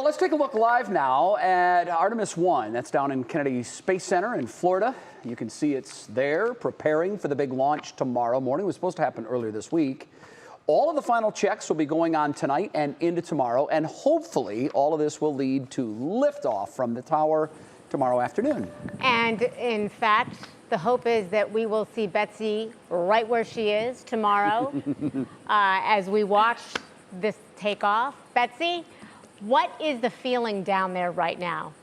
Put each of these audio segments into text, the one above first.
Well, let's take a look live now at Artemis 1. That's down in Kennedy Space Center in Florida. You can see it's there preparing for the big launch tomorrow morning. It was supposed to happen earlier this week. All of the final checks will be going on tonight and into tomorrow, and hopefully all of this will lead to liftoff from the tower tomorrow afternoon. And in fact, the hope is that we will see Betsy right where she is tomorrow as we watch this takeoff. Betsy, what is the feeling down there right now?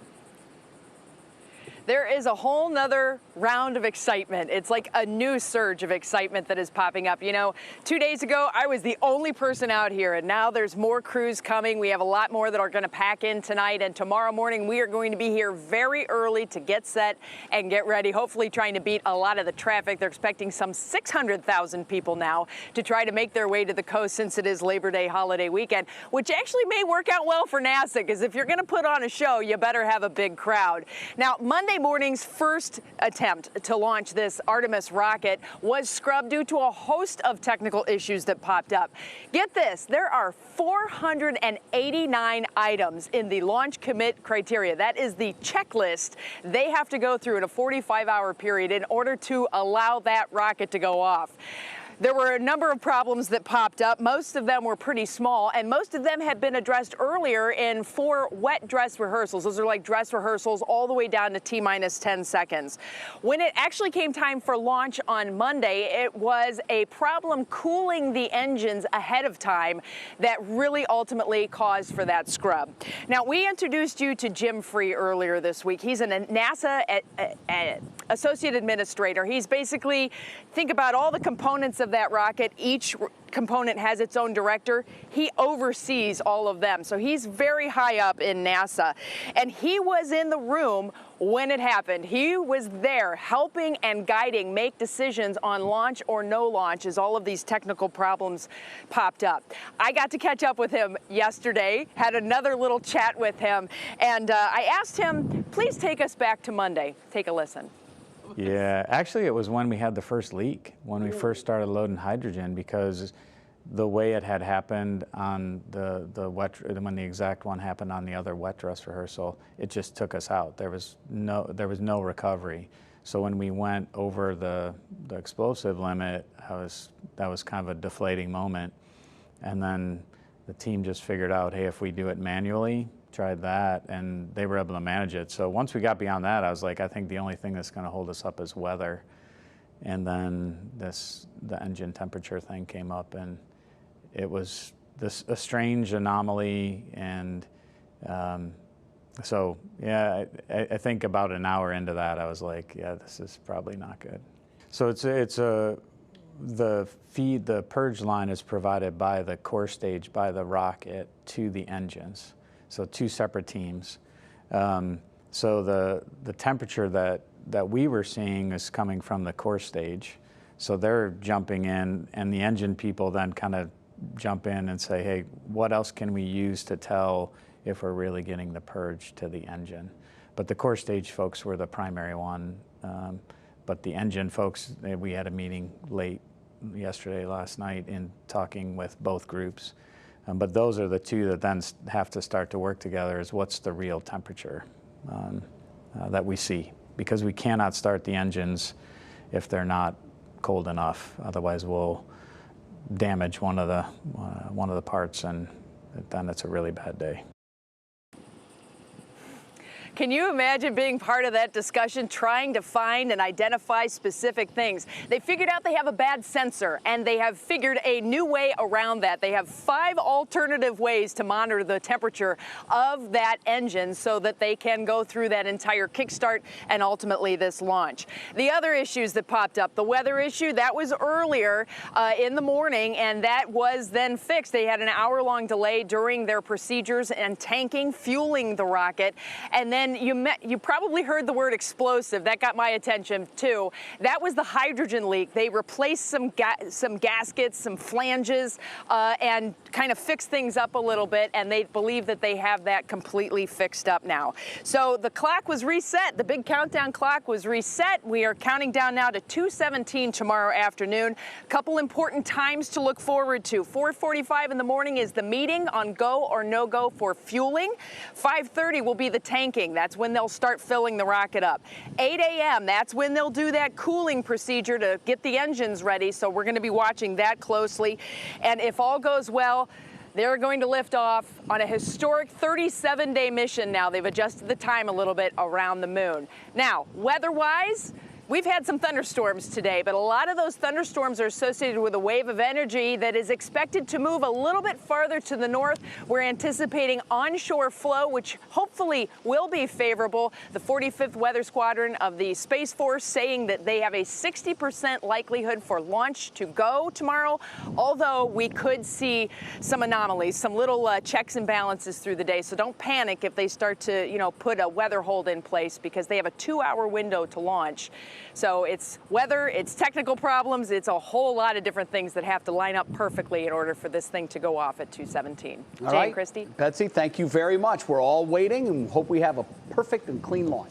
There is a whole nother round of excitement. It's like a new surge of excitement that is popping up. You know, 2 days ago, I was the only person out here, and now there's more crews coming. We have a lot more that are going to pack in tonight, and tomorrow morning we are going to be here very early to get set and get ready, hopefully trying to beat a lot of the traffic. They're expecting some 600,000 people now to try to make their way to the coast since it is Labor Day holiday weekend, which actually may work out well for NASA, because if you're going to put on a show, you better have a big crowd. Now, Monday morning's first attempt to launch this Artemis rocket was scrubbed due to a host of technical issues that popped up. Get this, there are 489 items in the launch commit criteria. That is the checklist they have to go through in a 45-hour period in order to allow that rocket to go off. There were a number of problems that popped up. Most of them were pretty small, and most of them had been addressed earlier in 4 wet dress rehearsals. Those are like dress rehearsals all the way down to T-minus 10 seconds. When it actually came time for launch on Monday, it was a problem cooling the engines ahead of time that really ultimately caused for that scrub. Now, we introduced you to Jim Free earlier this week. He's a NASA associate administrator. He's basically, think about all the components of that rocket. Each component has its own director. He oversees all of them. So he's very high up in NASA. And he was in the room when it happened. He was there helping and guiding, make decisions on launch or no launch as all of these technical problems popped up. I got to catch up with him yesterday, had another little chat with him, and I asked him, please take us back to Monday. Take a listen. Yeah, actually it was when we had the first leak, when we first started loading hydrogen, because the way it had happened on when the exact one happened on the other wet dress rehearsal, it just took us out. There was no recovery. So when we went over the explosive limit, that was kind of a deflating moment. And then the team just figured out, hey, if we do it manually, tried that, and they were able to manage it. So once we got beyond that, I was like, I think the only thing that's going to hold us up is weather. And then the engine temperature thing came up, and it was a strange anomaly. And so yeah, I think about an hour into that, I was like, yeah, this is probably not good. So the purge line is provided by the core stage, by the rocket, to the engines. So 2 separate teams. So the temperature that we were seeing is coming from the core stage. So they're jumping in, and the engine people then kind of jump in and say, hey, what else can we use to tell if we're really getting the purge to the engine? But the core stage folks were the primary one. But the engine folks, we had a meeting late last night, in talking with both groups. But those are the 2 that then have to start to work together, is what's the real temperature that we see. Because we cannot start the engines if they're not cold enough. Otherwise we'll damage one of the parts, and then it's a really bad day. Can you imagine being part of that discussion, trying to find and identify specific things? They figured out they have a bad sensor, and they have figured a new way around that. They have 5 alternative ways to monitor the temperature of that engine so that they can go through that entire kickstart and ultimately this launch. The other issues that popped up, the weather issue, that was earlier in the morning, and that was then fixed. They had an hour-long delay during their procedures and tanking, fueling the rocket, and then And you probably heard the word explosive. That got my attention too. That was the hydrogen leak. They replaced some gaskets, some flanges, and kind of fixed things up a little bit, and they believe that they have that completely fixed up now. So the clock was reset. The big countdown clock was reset. We are counting down now to 2:17 tomorrow afternoon. A couple important times to look forward to. 4:45 in the morning is the meeting on go or no go for fueling. 5:30 will be the tanking. That's when they'll start filling the rocket up. 8 a.m., that's when they'll do that cooling procedure to get the engines ready. So we're going to be watching that closely. And if all goes well, they're going to lift off on a historic 37-day mission now. They've adjusted the time a little bit around the moon. Now, weather-wise, we've had some thunderstorms today, but a lot of those thunderstorms are associated with a wave of energy that is expected to move a little bit farther to the north. We're anticipating onshore flow, which hopefully will be favorable. The 45th Weather Squadron of the Space Force saying that they have a 60% likelihood for launch to go tomorrow, although we could see some anomalies, some little checks and balances through the day. So don't panic if they start to, put a weather hold in place, because they have a 2-hour window to launch. So it's weather, it's technical problems, it's a whole lot of different things that have to line up perfectly in order for this thing to go off at 2:17. All Jay right, and Christy. Betsy, thank you very much. We're all waiting and hope we have a perfect and clean launch.